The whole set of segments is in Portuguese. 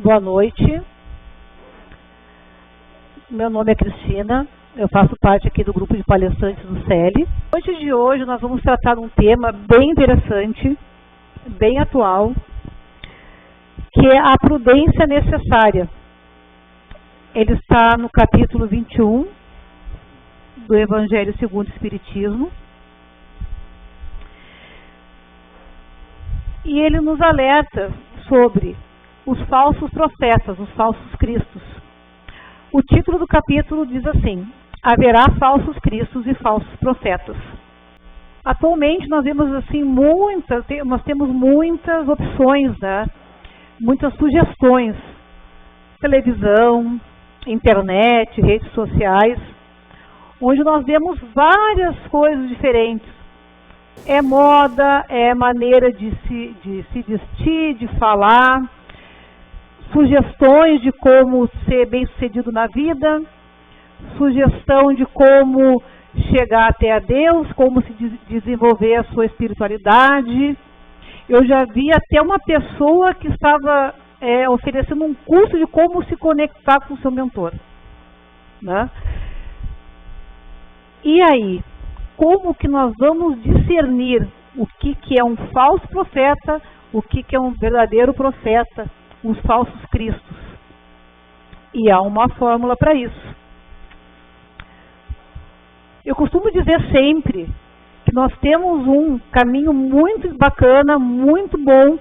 Boa noite, meu nome é Cristina, eu faço parte aqui do grupo de palestrantes do CELI. Na noite de hoje nós vamos tratar de um tema bem interessante, bem atual, que é a prudência necessária. Ele está no capítulo 21 do Evangelho segundo o Espiritismo. E ele nos alerta sobre os falsos profetas, os falsos cristos. O título do capítulo diz assim: haverá falsos cristos e falsos profetas. Atualmente nós vemos assim nós temos muitas opções, né? Muitas sugestões, televisão, internet, redes sociais, onde nós vemos várias coisas diferentes. É moda, é maneira de se vestir, de falar, sugestões de como ser bem-sucedido na vida, sugestão de como chegar até a Deus, como se desenvolver a sua espiritualidade. Eu já vi até uma pessoa que estava oferecendo um curso de como se conectar com o seu mentor, né? E aí, como que nós vamos discernir o que é um falso profeta, o que é um verdadeiro profeta, os falsos cristos? E há uma fórmula para isso. Eu costumo dizer sempre que nós temos um caminho muito bacana, muito bom,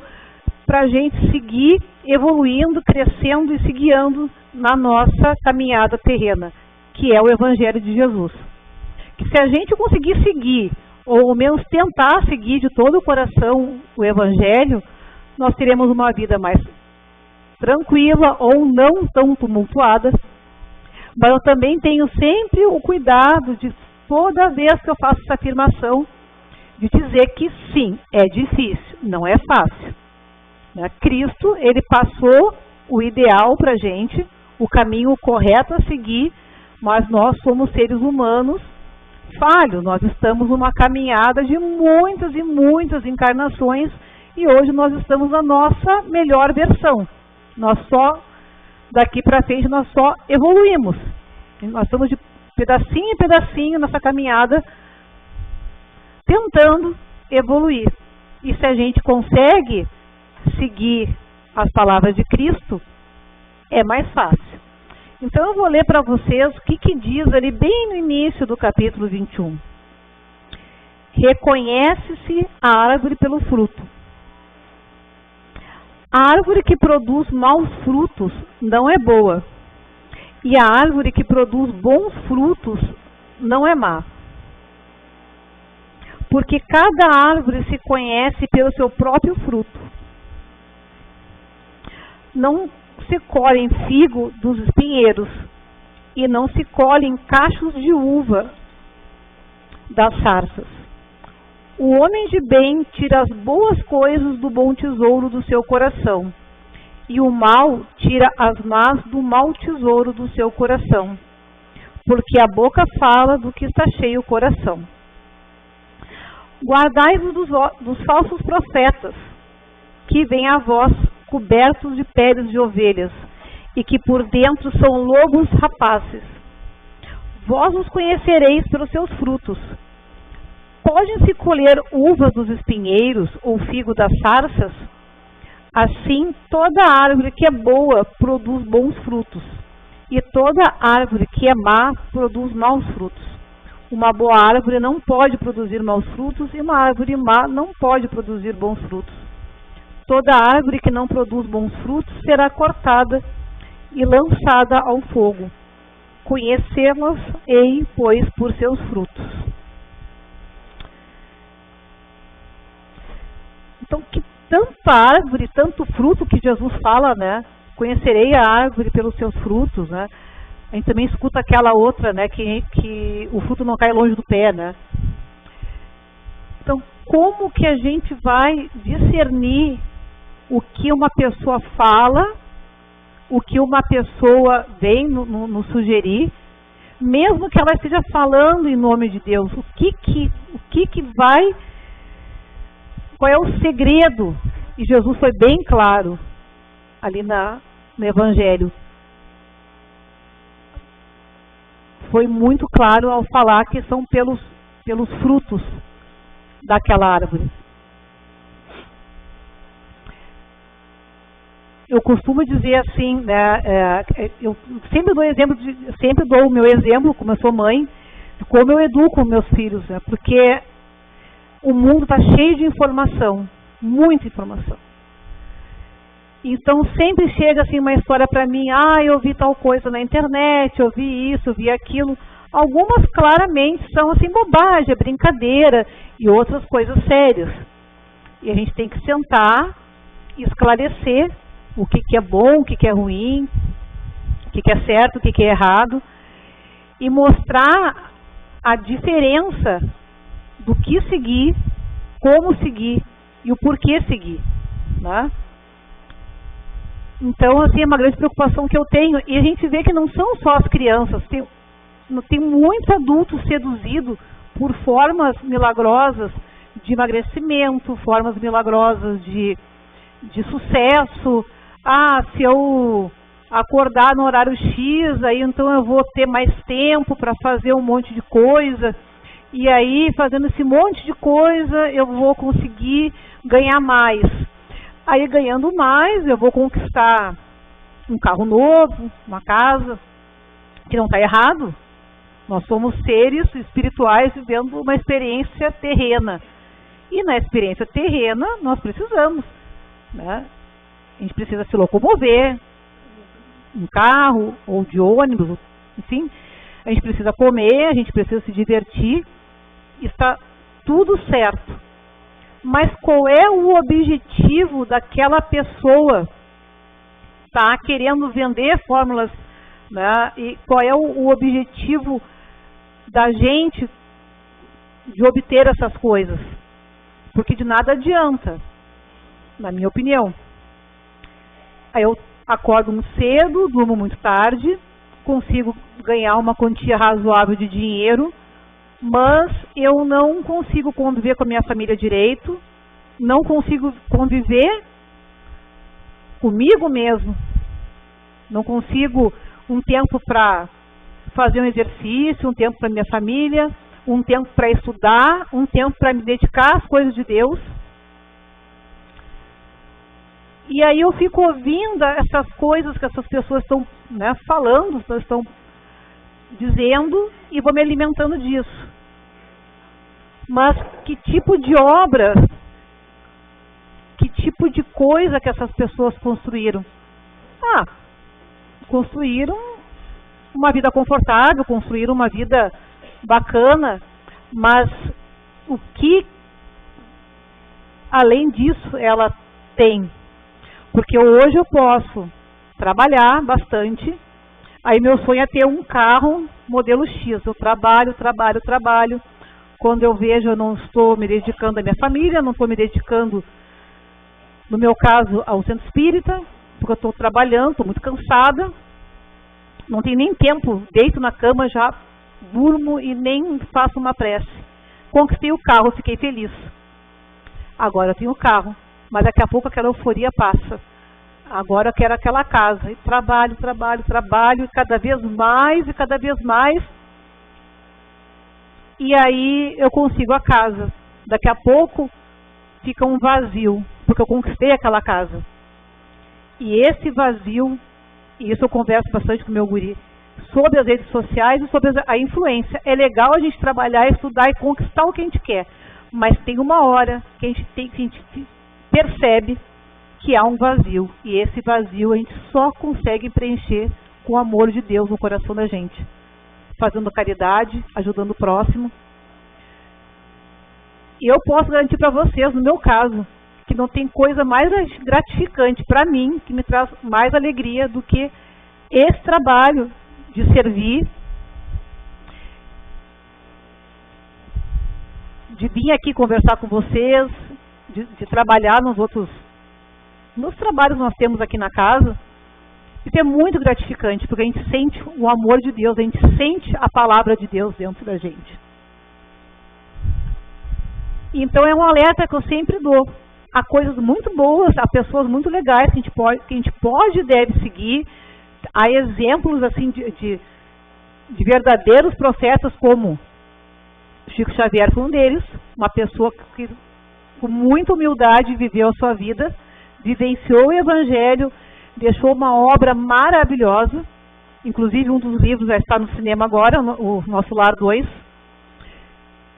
para a gente seguir evoluindo, crescendo e se guiando na nossa caminhada terrena, que é o Evangelho de Jesus. Que se a gente conseguir seguir, ou ao menos tentar seguir de todo o coração o Evangelho, nós teremos uma vida mais tranquila ou não tão tumultuada. Mas eu também tenho sempre o cuidado de, toda vez que eu faço essa afirmação, de dizer que sim, é difícil, não é fácil. Cristo, ele passou o ideal para a gente, o caminho correto a seguir, mas nós somos seres humanos falhos, nós estamos numa caminhada de muitas e muitas encarnações e hoje nós estamos na nossa melhor versão. Nós só, daqui para frente, nós só evoluímos. Nós estamos de pedacinho em pedacinho nessa caminhada, tentando evoluir. E se a gente consegue seguir as palavras de Cristo, é mais fácil. Então eu vou ler para vocês o que diz ali bem no início do capítulo 21. Reconhece-se a árvore pelo fruto. A árvore que produz maus frutos não é boa, e a árvore que produz bons frutos não é má. Porque cada árvore se conhece pelo seu próprio fruto. Não se colhem figo dos espinheiros, e não se colhem cachos de uva das sarças. O homem de bem tira as boas coisas do bom tesouro do seu coração, e o mal tira as más do mau tesouro do seu coração, porque a boca fala do que está cheio o coração. Guardai-vos dos falsos profetas, que vêm a vós cobertos de peles de ovelhas, e que por dentro são lobos rapazes. Vós os conhecereis pelos seus frutos. Podem-se colher uvas dos espinheiros ou figo das sarças? Assim, toda árvore que é boa produz bons frutos, e toda árvore que é má produz maus frutos. Uma boa árvore não pode produzir maus frutos, e uma árvore má não pode produzir bons frutos. Toda árvore que não produz bons frutos será cortada e lançada ao fogo. Conhecê-las-ei, pois, por seus frutos. Então, que tanta árvore, tanto fruto que Jesus fala, né? Conhecerei a árvore pelos seus frutos, né? A gente também escuta aquela outra, né? Que o fruto não cai longe do pé, né? Então, como que a gente vai discernir o que uma pessoa fala, o que uma pessoa vem nos sugerir, mesmo que ela esteja falando em nome de Deus? O que vai, qual é o segredo? E Jesus foi bem claro ali no Evangelho. Foi muito claro ao falar que são pelos frutos daquela árvore. Eu costumo dizer assim, né, eu sempre dou o meu exemplo, como eu sou mãe, de como eu educo meus filhos, né, porque o mundo está cheio de informação, muita informação. Então sempre chega assim uma história para mim, eu vi tal coisa na internet, eu vi isso, eu vi aquilo. Algumas claramente são assim bobagem, brincadeira, e outras coisas sérias. E a gente tem que sentar e esclarecer o que é bom, o que é ruim, o que é certo, o que é errado, e mostrar a diferença do que seguir, como seguir e o porquê seguir, né? Então, assim, é uma grande preocupação que eu tenho, e a gente vê que não são só as crianças, tem muito adulto seduzido por formas milagrosas de emagrecimento, formas milagrosas de sucesso. Se eu acordar no horário X, aí então eu vou ter mais tempo para fazer um monte de coisa, e aí fazendo esse monte de coisa eu vou conseguir ganhar mais. Aí ganhando mais eu vou conquistar um carro novo, uma casa, que não está errado. Nós somos seres espirituais vivendo uma experiência terrena. E na experiência terrena nós precisamos, né? A gente precisa se locomover, um carro ou de ônibus, enfim. A gente precisa comer, a gente precisa se divertir. Está tudo certo. Mas qual é o objetivo daquela pessoa tá querendo vender fórmulas, né? E qual é o objetivo da gente de obter essas coisas? Porque de nada adianta, na minha opinião. Aí eu acordo muito cedo, durmo muito tarde, consigo ganhar uma quantia razoável de dinheiro, mas eu não consigo conviver com a minha família direito, não consigo conviver comigo mesmo, não consigo um tempo para fazer um exercício, um tempo para minha família, um tempo para estudar, um tempo para me dedicar às coisas de Deus. E aí eu fico ouvindo essas coisas que essas pessoas estão, né, falando, estão dizendo, e vou me alimentando disso. Mas que tipo de obra, que tipo de coisa que essas pessoas construíram? Construíram uma vida confortável, construíram uma vida bacana, mas o que além disso ela tem? Porque hoje eu posso trabalhar bastante, aí meu sonho é ter um carro modelo X, eu trabalho. Quando eu vejo, eu não estou me dedicando à minha família, não estou me dedicando, no meu caso, ao centro espírita, porque eu estou trabalhando, estou muito cansada, não tenho nem tempo, deito na cama, já durmo e nem faço uma prece. Conquistei o carro, fiquei feliz. Agora eu tenho o carro, mas daqui a pouco aquela euforia passa. Agora eu quero aquela casa, e trabalho, e cada vez mais, e aí eu consigo a casa. Daqui a pouco fica um vazio, porque eu conquistei aquela casa. E esse vazio, e isso eu converso bastante com o meu guri, sobre as redes sociais e sobre a influência. É legal a gente trabalhar, estudar e conquistar o que a gente quer, mas tem uma hora que a gente percebe que há um vazio, e esse vazio a gente só consegue preencher com o amor de Deus no coração da gente, fazendo caridade, ajudando o próximo. E eu posso garantir para vocês, no meu caso, que não tem coisa mais gratificante para mim, que me traz mais alegria do que esse trabalho de servir, de vir aqui conversar com vocês, de trabalhar nos trabalhos que nós temos aqui na casa. Isso é muito gratificante, porque a gente sente o amor de Deus, a gente sente a palavra de Deus dentro da gente. Então é um alerta que eu sempre dou. há coisas muito boas, há pessoas muito legais que a gente pode e deve seguir. Há exemplos assim de verdadeiros profetas, como Chico Xavier foi um deles, uma pessoa que com muita humildade viveu a sua vida, vivenciou o Evangelho, deixou uma obra maravilhosa, inclusive um dos livros já está no cinema agora, o Nosso Lar 2,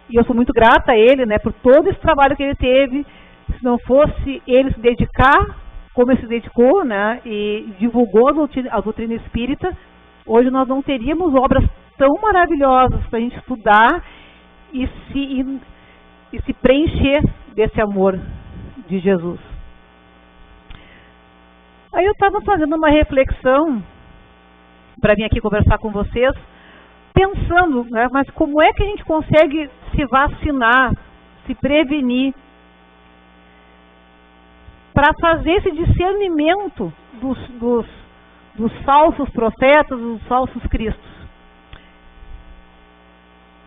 e eu sou muito grata a ele, né, por todo esse trabalho que ele teve. Se não fosse ele se dedicar como ele se dedicou, né, e divulgou a doutrina espírita, hoje nós não teríamos obras tão maravilhosas para a gente estudar e se preencher desse amor de Jesus. Aí eu estava fazendo uma reflexão para vir aqui conversar com vocês, pensando, né, mas como é que a gente consegue se vacinar, se prevenir, para fazer esse discernimento dos falsos profetas, dos falsos cristos?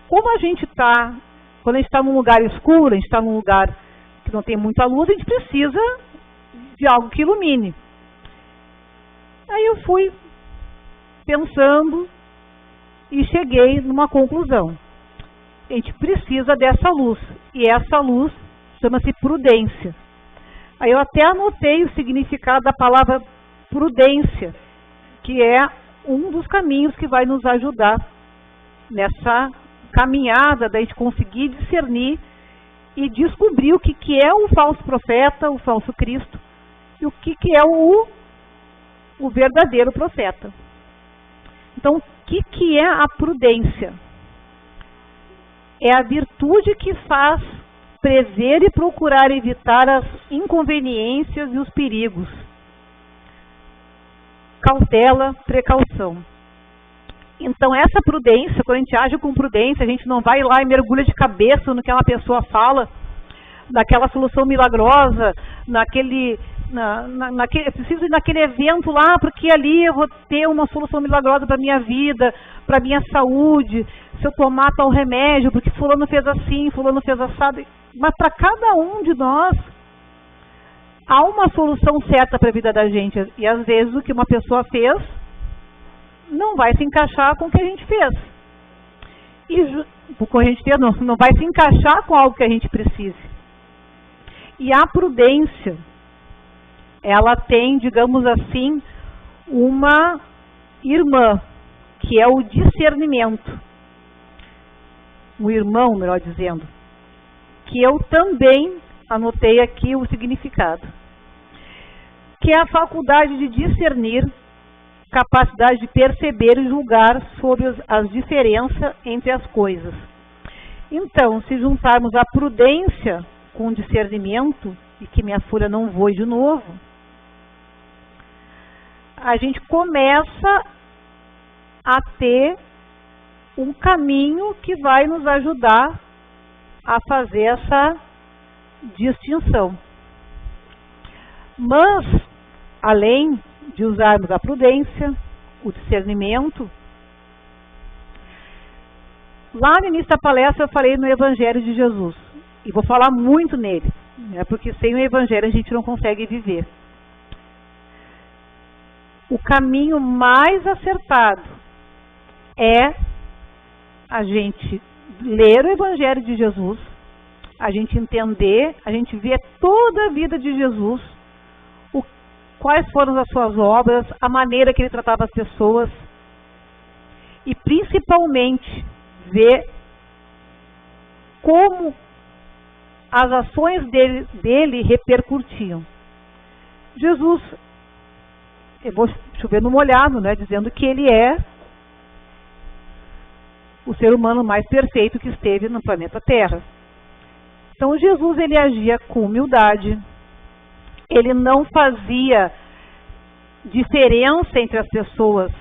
Como a gente está, quando a gente está num lugar escuro, a gente está num lugar que não tem muita luz, a gente precisa de algo que ilumine. Aí eu fui pensando e cheguei numa conclusão. A gente precisa dessa luz, e essa luz chama-se prudência. Aí eu até anotei o significado da palavra prudência, que é um dos caminhos que vai nos ajudar nessa caminhada da gente conseguir discernir e descobrir o que é o falso profeta, o falso Cristo, e o que é o verdadeiro profeta. Então, o que é a prudência? É a virtude que faz prever e procurar evitar as inconveniências e os perigos. Cautela, precaução. Então, essa prudência, quando a gente age com prudência, a gente não vai lá e mergulha de cabeça no que uma pessoa fala, naquela solução milagrosa, eu preciso ir naquele evento lá, porque ali eu vou ter uma solução milagrosa para a minha vida, para a minha saúde, se eu tomar tal remédio, porque fulano fez assim, fulano fez assado. Mas para cada um de nós, há uma solução certa para a vida da gente. E às vezes o que uma pessoa fez não vai se encaixar com o que a gente fez. O que a gente fez não vai se encaixar com algo que a gente precise. E a prudência, ela tem, digamos assim, uma irmã, que é o discernimento. Um irmão, melhor dizendo, que eu também anotei aqui o significado, que é a faculdade de discernir, capacidade de perceber e julgar sobre as diferenças entre as coisas. Então, se juntarmos a prudência com o discernimento, e que minha folha não voe de novo, a gente começa a ter um caminho que vai nos ajudar a fazer essa distinção. Mas, além de usarmos a prudência, o discernimento, lá no início da palestra eu falei no Evangelho de Jesus, e vou falar muito nele, né, porque sem o Evangelho a gente não consegue viver. O caminho mais acertado é a gente ler o Evangelho de Jesus, a gente entender, a gente ver toda a vida de Jesus, quais foram as suas obras, a maneira que ele tratava as pessoas, e principalmente ver como as ações dele repercutiam. Jesus, eu vou chover no molhado, né, dizendo que ele é o ser humano mais perfeito que esteve no planeta Terra. Então Jesus, ele agia com humildade, ele não fazia diferença entre as pessoas